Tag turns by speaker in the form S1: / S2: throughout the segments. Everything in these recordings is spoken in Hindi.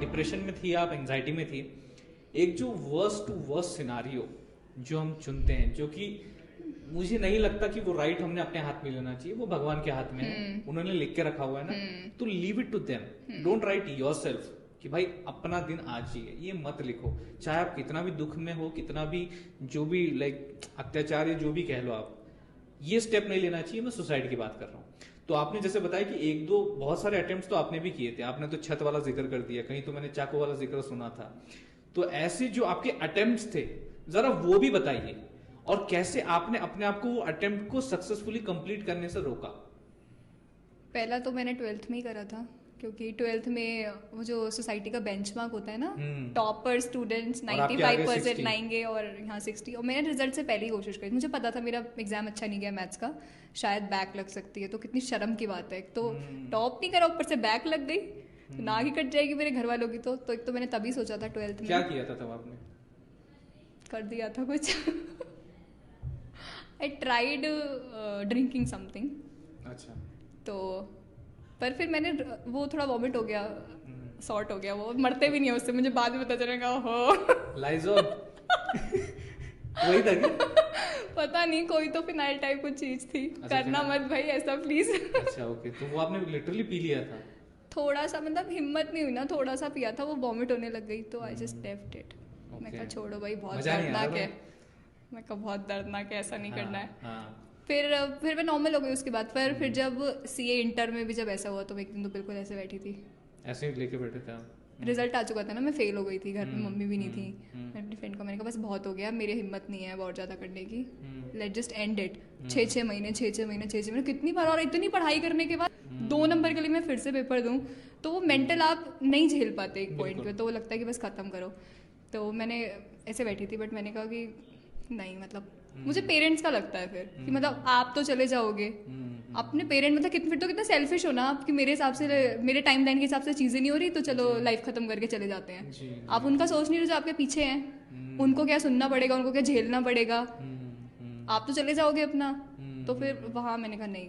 S1: डिप्रेशन में थी, आप एंजाइटी में थी, एक जो वर्स्ट टू वर्स्ट सिनारियो जो हम चुनते हैं, जो कि मुझे नहीं लगता कि वो राइट हमने अपने हाथ में लेना चाहिए, वो भगवान के हाथ में है, उन्होंने लिख के रखा हुआ है ना, तो leave it to them, don't write yourself कि भाई अपना दिन आज ही है, ये मत लिखो। चाहे आप कितना भी दुख में हो, कितना भी जो भी लाइक अत्याचार या जो भी कह लो आप, ये स्टेप नहीं लेना चाहिए। मैं सुसाइड की बात कर रहा हूँ। तो आपने जैसे बताया कि एक दो बहुत सारे अटेम्प्ट्स तो आपने भी किए थे, आपने तो छत वाला जिक्र कर दिया, कहीं तो मैंने चाकू वाला जिक्र सुना था। तो ऐसे जो आपके अटेम्प्ट्स थे जरा वो भी बताइए, और कैसे आपने अपने आप को वो अटेम्प्ट को सक्सेसफुली कंप्लीट करने से रोका।
S2: पहला तो मैंने 12th में ही करा था, क्योंकि 12th में वो जो सोसाइटी का बेंचमार्क होता है ना, टॉपर स्टूडेंट्स 95% लाएंगे और यहाँ 60, और मैंने रिजल्ट से पहले ही कोशिश करी। मुझे पता था मेरा एग्जाम अच्छा नहीं गया मैथ्स का, शायद बैक लग सकती है, तो कितनी शर्म की बात है। एक तो टॉप नहीं करा, ऊपर से बैक लग गई, तो नाक ही कट जाएगी मेरे घर वालों की। तो एक तो मैंने तभी सोचा था 12th में।
S1: क्या किया था तब आपने?
S2: कर दिया था कुछ आई ट्राइड ड्रिंकिंग समथिंग।
S1: अच्छा।
S2: तो पर फिर मैंने वो थोड़ा वॉमिट हो गया, सॉर्ट हो गया, वो मरते भी नहीं है उससे, मुझे बाद में पता चलेगा हो
S1: लाइजोल वही था क्या?
S2: पता नहीं, कोई तो फिनाइल टाइप कुछ चीज थी।
S1: अच्छा,
S2: करना मत भाई ऐसा प्लीज
S1: अच्छा ओके, तो वो आपने लिटरली पी लिया था?
S2: थोड़ा सा, मतलब हिम्मत नहीं हुई ना, थोड़ा सा पिया था, वो वॉमिट होने लग गई, तो आई जस्ट लेफ्ट इट। मैं कहा छोड़ो भाई, बहुत दर्दनाक है, मैं कहा बहुत दर्दनाक है, ऐसा नहीं करना है। फिर मैं नॉर्मल हो गई उसके बाद। पर फिर जब सीए इंटर में भी जब ऐसा हुआ, तो मैं एक दिन तो बिल्कुल ऐसे बैठी थी,
S1: ऐसे ही लेके बैठे थे आप?
S2: रिजल्ट आ चुका था ना, मैं फेल हो गई थी, घर में मम्मी भी नहीं थी। मैं अपनी फ्रेंड को मैंने कहा बस बहुत हो गया, मेरी हिम्मत नहीं है बहुत ज़्यादा करने की, लेट जस्ट एंड इट। 6 महीने कितनी बार, और इतनी पढ़ाई करने के बाद 2 नंबर के लिए मैं फिर से पेपर दूँ, तो वो मेंटल आप नहीं झेल पाते एक पॉइंट पे, तो वो लगता है कि बस ख़त्म करो। तो मैंने ऐसे बैठी थी, बट मैंने कहा कि नहीं, मतलब मुझे पेरेंट्स का लगता है फिर कि मतलब आप तो चले जाओगे, अपने पेरेंट मतलब फिर तो कितना सेल्फिश हो ना आप, कि मेरे हिसाब से, मेरे टाइम लाइन के हिसाब से चीज़ें नहीं हो रही, तो चलो लाइफ खत्म करके चले जाते हैं। आप उनका सोच नहीं रहे जो आपके पीछे हैं, उनको क्या सुनना पड़ेगा, उनको क्या झेलना पड़ेगा, आप तो चले जाओगे अपना। तो फिर वहाँ मैंने कहा नहीं,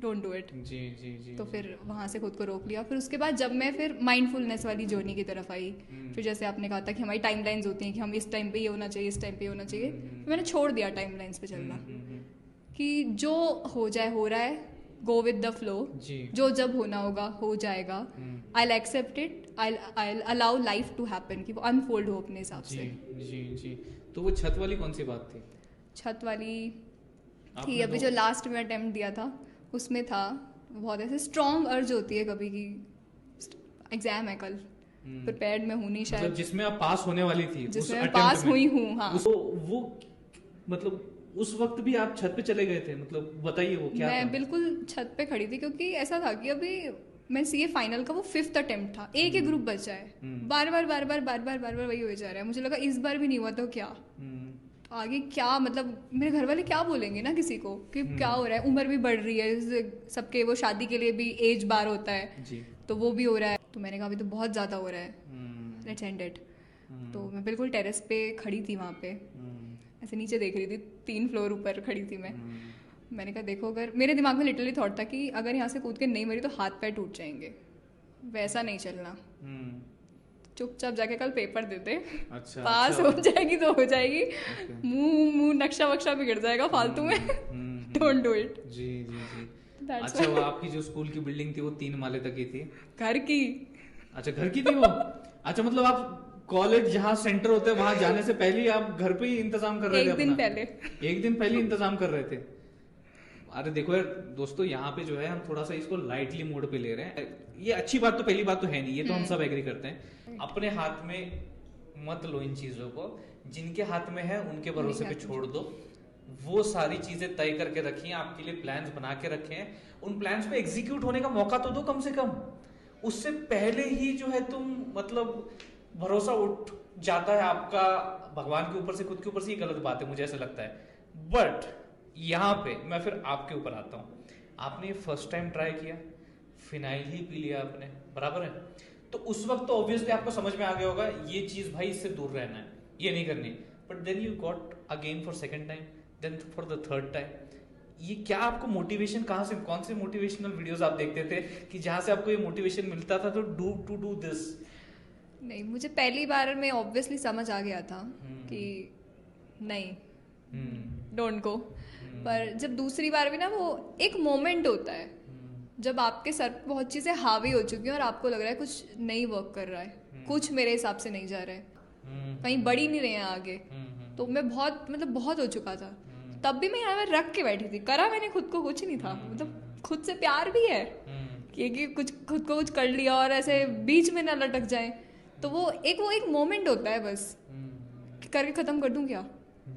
S2: डोंट डू इट।
S1: जी जी जी।
S2: तो फिर वहाँ से खुद को रोक लिया। फिर उसके बाद जब मैं फिर माइंडफुलनेस वाली जर्नी की तरफ आई, फिर जैसे आपने कहा था कि हमारी टाइमलाइंस होती हैं कि हम इस टाइम पे ये होना चाहिए, इस टाइम पे ये होना चाहिए, तो मैंने छोड़ दिया टाइमलाइंस पे चलना, कि जो हो जाए हो रहा है, गो विद द फ्लो, जो जब होना होगा हो जाएगा, I will accept it, I allow life to happen, कि वो अनफोल्ड हो अपने हिसाब से।
S1: जी जी। तो वो छत वाली कौन सी बात थी?
S2: छत वाली थी अभी जो लास्ट में अटेम्प्ट दिया था, उसमें था बहुत ऐसे स्ट्रॉन्ग अर्ज होती है कभी की, एग्जाम है कल, प्रिपेयर्ड मैं हूँ नहीं शायद,
S1: मतलब जिसमें आप पास होने वाली थी,
S2: जिसमें मैं पास हुई हूँ। हाँ,
S1: वो मतलब उस वक्त भी आप छत पे चले गए थे, मतलब बताइए वो क्या
S2: मैं
S1: था?
S2: बिल्कुल छत पे खड़ी थी, क्योंकि ऐसा था कि अभी मैं सीए फाइनल का वो 5th अटेम्प्ट था, एक ही ग्रुप बचा है, बार बार वही हो जा रहा है। मुझे लगा इस बार भी नहीं हुआ तो क्या, आगे क्या, मतलब मेरे घर वाले क्या बोलेंगे ना किसी को कि क्या हो रहा है, उम्र भी बढ़ रही है सबके, वो शादी के लिए भी एज बार होता है जी, तो वो भी हो रहा है। तो मैंने कहा अभी तो बहुत ज़्यादा हो रहा है, लेट्स एंड इट। तो मैं बिल्कुल टेरेस पे खड़ी थी, वहाँ पे ऐसे नीचे देख रही थी, 3 फ्लोर ऊपर खड़ी थी मैं। मैंने कहा देखो, अगर मेरे दिमाग में लिटरली थॉट था कि अगर यहाँ से कूद के नहीं मरी तो हाथ पैर टूट जाएंगे, वैसा नहीं चलना, चुपचाप जाके कल पेपर दे दे, अच्छा, पास अच्छा, हो जाएगी तो हो जाएगी, मुंह नक्शा वक्शा बिगड़ जाएगा फालतू में, डोंट डू इट।
S1: जी जी जी। अच्छा, वो आपकी जो स्कूल की बिल्डिंग थी वो 3 माले तक की थी?
S2: घर की।
S1: अच्छा, घर की थी वो? अच्छा, मतलब आप कॉलेज जहाँ सेंटर होते हैं वहां जाने से पहले आप घर पे ही इंतजाम कर रहे थे? एक दिन पहले इंतजाम कर रहे थे। अरे देखो यार दोस्तों, यहाँ पे जो है हम थोड़ा सा इसको लाइटली मोड पे ले रहे हैं, ये अच्छी बात तो पहली बात तो है नहीं, ये तो हम सब एग्री करते हैं। अपने हाथ में मत लो इन चीजों को, जिनके हाथ में है उनके भरोसे पे छोड़ दो। वो सारी चीजें तय करके रखी हैं, आपके लिए प्लान्स बना के रखे हैं, उन प्लान्स पे एग्जीक्यूट होने का मौका तो दो कम से कम। उससे पहले ही जो है तुम मतलब भरोसा उठ जाता है आपका भगवान के ऊपर से, खुद के ऊपर से, ये गलत बात है मुझे ऐसा लगता है। बट यहाँ पे मैं फिर आपके ऊपर आता हूँ, आपने फर्स्ट टाइम ट्राई किया, फिनाइल ही पी लिया आपने, बराबर है, तो उस वक्त तो ऑब्वियसली आपको समझ में आ गया होगा ये चीज भाई इससे दूर रहना है, ये नहीं करनी। But then you got again for second time, then for the third time, ये क्या आपको मोटिवेशन कहाँ से, कौन से मोटिवेशनल वीडियोस आप देखते थे कि जहाँ से आपको ये मोटिवेशन मिलता था तो डू दिस?
S2: नहीं, मुझे पहली बार में ऑब्वियसली समझ आ गया था कि नहीं, डोंट गो। पर जब दूसरी बार भी ना, वो एक मोमेंट होता है जब आपके सर पे बहुत चीज़ें हावी हो चुकी हैं और आपको लग रहा है कुछ नहीं वर्क कर रहा है, कुछ मेरे हिसाब से नहीं जा रहा है, कहीं बढ़ ही नहीं रहे हैं आगे। तो मैं बहुत बहुत हो चुका था। तब भी मैं यहाँ पर रख के बैठी थी, करा मैंने खुद को कुछ नहीं था, मतलब खुद से प्यार भी है कि कुछ खुद को कुछ कर लिया और ऐसे बीच में ना लटक जाए। तो वो एक मोमेंट होता है बस कि करके ख़त्म कर दूँ क्या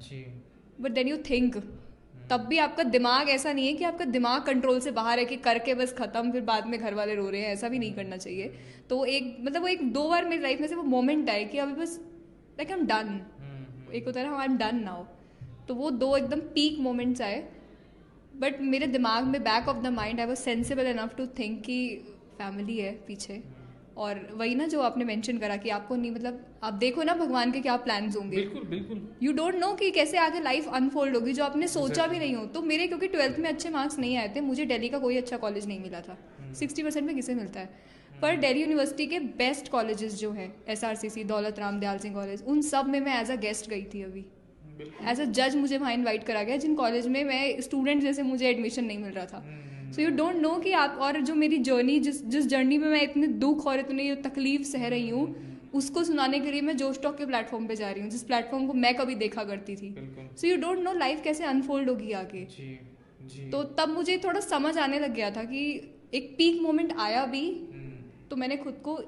S2: जी। बट देन यू थिंक, तब भी आपका दिमाग ऐसा नहीं है कि आपका दिमाग कंट्रोल से बाहर है कि करके बस खत्म, फिर बाद में घर वाले रो रहे हैं, ऐसा भी नहीं करना चाहिए। तो वो एक 2 बार मेरी लाइफ में से वो मोमेंट आए कि अभी बस लाइक आई एम डन, एक होता है ना आई एम डन नाउ। तो वो 2 एकदम पीक मोमेंट्स आए। बट मेरे दिमाग में back of the mind I was sensible enough to think कि फैमिली है पीछे। और वही ना जो आपने मेंशन करा कि आपको नहीं, मतलब आप देखो ना भगवान के क्या प्लान्स होंगे, बिल्कुल यू डोंट नो कि कैसे आगे लाइफ अनफोल्ड होगी जो आपने सोचा भी नहीं हो। तो मेरे क्योंकि 12th में अच्छे मार्क्स नहीं आए थे, मुझे दिल्ली का कोई अच्छा कॉलेज नहीं मिला था, 60% में किसे मिलता है। पर दिल्ली यूनिवर्सिटी के बेस्ट कॉलेजेस जो हैं, SRCC, दौलत राम दयाल सिंह कॉलेज, उन सब में मैं एज अ गेस्ट गई थी। अभी एज अ जज मुझे वहाँ इन्वाइट करा गया, जिन कॉलेज में मैं स्टूडेंट जैसे मुझे एडमिशन नहीं मिल रहा था। सो यू डोंट नो कि आप, और जो मेरी जर्नी, जिस जर्नी में मैं इतने दुख और इतनी तकलीफ सह रही हूँ, उसको सुनाने के लिए मैं जोश टॉक के प्लेटफॉर्म पे जा रही हूँ, जिस प्लेटफॉर्म को मैं कभी देखा करती थी। So you don't know life कैसे अनफोल्ड होगी आगे। तो तब मुझे थोड़ा समझ आने लग गया था कि एक पीक मोमेंट आया भी, तो मैंने खुद को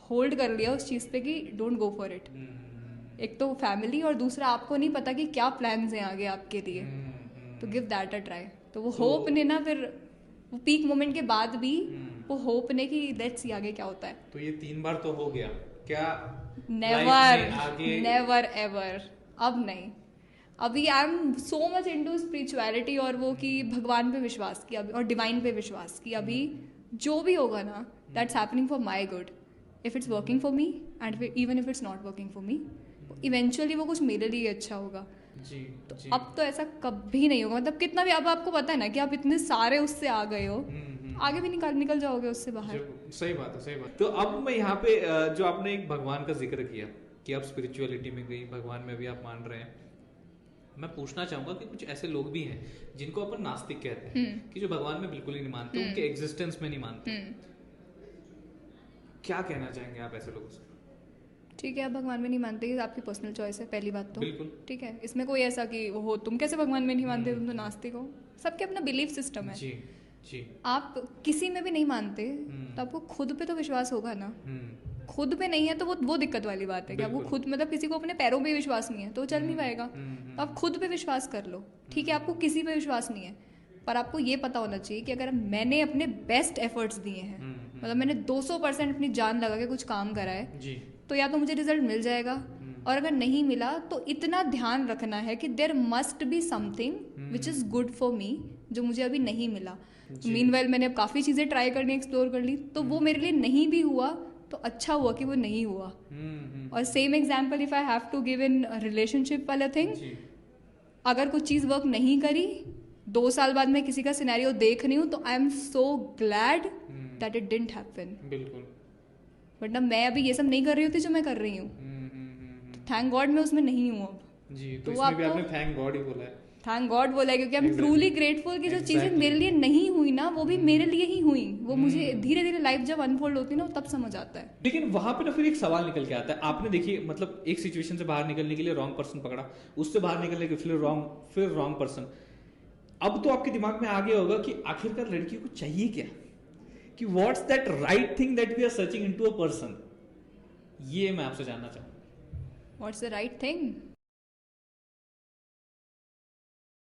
S2: होल्ड कर लिया उस चीज़ पे कि डोंट गो फॉर इट। एक तो फैमिली, और दूसरा आपको नहीं पता कि क्या प्लान्स हैं आगे आपके लिए, तो गिव दैट अ ट्राई। तो वो होप ने ना, फिर वो पीक मोमेंट के बाद भी वो होप ने कि लेट्स सी आगे क्या होता है।
S1: तो ये 3 बार तो हो गया क्या?
S2: नेवर एवर, अब नहीं। अभी I am so much into spirituality, और वो कि भगवान पे विश्वास किया और डिवाइन पे विश्वास किया। अभी जो भी होगा ना, that's happening for my good. If it's working for me and even if it's not working for me, eventually वो कुछ मेरे लिए अच्छा होगा। तो अब तो ऐसा कभी नहीं होगा, मतलब कितना भी, अब आपको पता है ना कि आप इतने सारे उससे आ गए हो, आगे भी निकल जाओगे उससे बाहर।
S1: सही बात है, सही बात। तो अब मैं यहाँ पे जो आपने एक भगवान का जिक्र किया कि आप स्पिरिचुअलिटी में गई, भगवान में भी आप मान रहे हैं, मैं पूछना चाहूंगा कि कुछ ऐसे लोग भी हैं जिनको अपन नास्तिक कहते हैं, कि जो भगवान में बिल्कुल ही नहीं मानते, उनके एग्जिस्टेंस में नहीं मानते, क्या कहना चाहेंगे आप ऐसे लोगों से?
S2: ठीक है, आप भगवान में नहीं मानते, ये आपकी पर्सनल चॉइस है, पहली बात तो ठीक है। इसमें कोई ऐसा कि हो तुम कैसे भगवान में नहीं मानते, तुम तो नास्तिक हो, सबके अपना बिलीफ सिस्टम है। जी। आप किसी में भी नहीं मानते तो आपको खुद पे तो विश्वास होगा ना। खुद पे नहीं है तो वो दिक्कत वाली बात है कि आपको खुद, मतलब किसी को अपने पैरों पे विश्वास नहीं है तो चल नहीं पाएगा। तो आप खुद पे विश्वास कर लो, ठीक है। आपको किसी पे विश्वास नहीं है, पर आपको ये पता होना चाहिए कि अगर मैंने अपने बेस्ट एफर्ट्स दिए हैं, मतलब मैंने 200% अपनी जान लगा के कुछ काम करा है, तो या तो मुझे रिजल्ट मिल जाएगा, और अगर नहीं मिला तो इतना ध्यान रखना है कि there must be something which is good for me, जो मुझे अभी नहीं मिला। मीनवाइल मैंने अब काफ़ी चीज़ें ट्राई करनी, एक्सप्लोर कर ली, तो वो मेरे लिए नहीं भी हुआ तो अच्छा हुआ कि वो नहीं हुआ। और same example if I have to give in relationship वाला थिंग, अगर कुछ चीज़ वर्क नहीं करी, 2 साल बाद मैं किसी का सिनेरियो देख रही हूँ, तो I am so glad that it didn't happen. बिल्कुल, वरना मैं अभी ये सब नहीं कर रही होती जो मैं कर रही हूँ। थैंक गॉड मैं उसमें नहीं हूँ अब।
S1: जी, तो इसमें भी आपने थैंक गॉड ही बोला है।
S2: थैंक गॉड बोला है, क्योंकि आई एम ट्रूली ग्रेटफुल कि जो चीज़ें मेरे लिए नहीं हुई ना, वो भी मेरे लिए ही हुई। वो मुझे धीरे धीरे लाइफ जब अनफोल्ड होती है ना, तब समझ आता है।
S1: लेकिन वहां पे ना फिर एक सवाल निकल के आता है। आपने देखिए, मतलब एक सिचुएशन से बाहर निकलने के लिए रॉन्ग पर्सन पकड़ा, उससे बाहर निकलने के फिर रॉन्ग पर्सन। अब तो आपके दिमाग में आ गया होगा कि आखिरकार लड़की को चाहिए क्या, कि what's that right thing that we are searching into a person. ये मैं आपसे जानना चाहूंगा।
S2: What's the right thing?